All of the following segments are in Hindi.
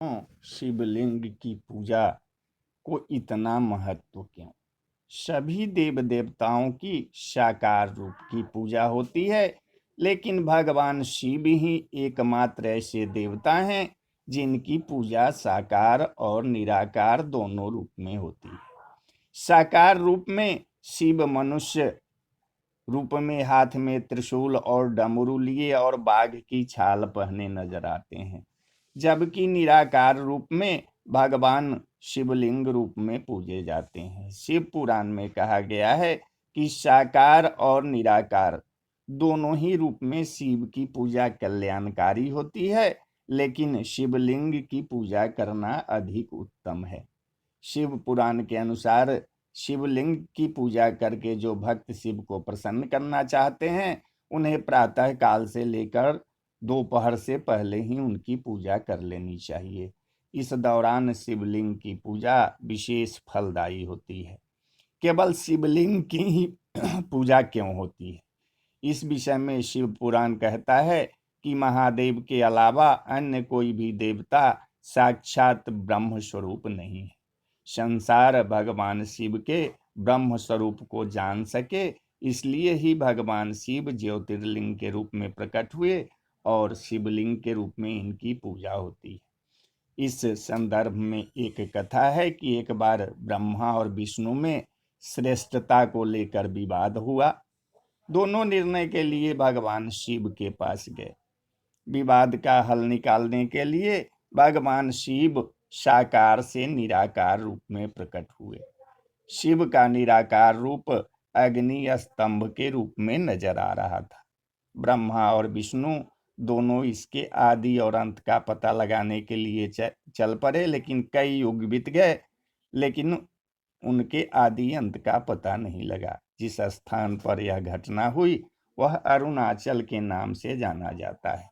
शिवलिंग की पूजा को इतना महत्व क्यों? सभी देव देवताओं की साकार रूप की पूजा होती है, लेकिन भगवान शिव ही एकमात्र ऐसे देवता हैं जिनकी पूजा साकार और निराकार दोनों रूप में होती है। साकार रूप में शिव मनुष्य रूप में हाथ में त्रिशूल और डमरू लिए और बाघ की छाल पहने नजर आते हैं, जबकि निराकार रूप में भगवान शिवलिंग रूप में पूजे जाते हैं। शिव पुराण में कहा गया है कि साकार और निराकार दोनों ही रूप में शिव की पूजा कल्याणकारी होती है, लेकिन शिवलिंग की पूजा करना अधिक उत्तम है। शिव पुराण के अनुसार शिवलिंग की पूजा करके जो भक्त शिव को प्रसन्न करना चाहते हैं, उन्हें प्रातः काल से लेकर दोपहर से पहले ही उनकी पूजा कर लेनी चाहिए। इस दौरान शिवलिंग की पूजा विशेष फलदायी होती है। केवल शिवलिंग की ही पूजा क्यों होती है? इस विषय में शिव पुराण कहता है कि महादेव के अलावा अन्य कोई भी देवता साक्षात ब्रह्म स्वरूप नहीं है। संसार भगवान शिव के ब्रह्म स्वरूप को जान सके, इसलिए ही भगवान शिव ज्योतिर्लिंग के रूप में प्रकट हुए और शिवलिंग के रूप में इनकी पूजा होती है। इस संदर्भ में एक कथा है कि एक बार ब्रह्मा और विष्णु में श्रेष्ठता को लेकर विवाद हुआ। दोनों निर्णय के लिए भगवान शिव के पास गए। विवाद का हल निकालने के लिए भगवान शिव साकार से निराकार रूप में प्रकट हुए। शिव का निराकार रूप अग्नि स्तंभ के रूप में नजर आ रहा था। ब्रह्मा और विष्णु दोनों इसके आदि और अंत का पता लगाने के लिए चल पड़े, लेकिन कई युग बीत गए, लेकिन उनके आदि अंत का पता नहीं लगा। जिस स्थान पर यह घटना हुई वह अरुणाचल के नाम से जाना जाता है।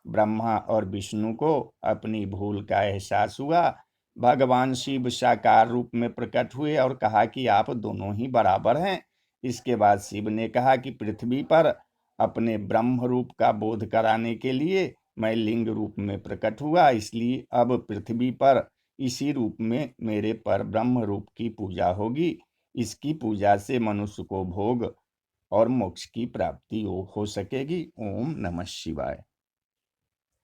ब्रह्मा और विष्णु को अपनी भूल का एहसास हुआ। भगवान शिव साकार रूप में प्रकट हुए और कहा कि आप दोनों ही बराबर हैं। इसके बाद शिव ने कहा कि पृथ्वी पर अपने ब्रह्म रूप का बोध कराने के लिए मैं लिंग रूप में प्रकट हुआ, इसलिए अब पृथ्वी पर इसी रूप में मेरे पर ब्रह्म रूप की पूजा होगी। इसकी पूजा से मनुष्य को भोग और मोक्ष की प्राप्ति हो सकेगी। ओम नमः शिवाय।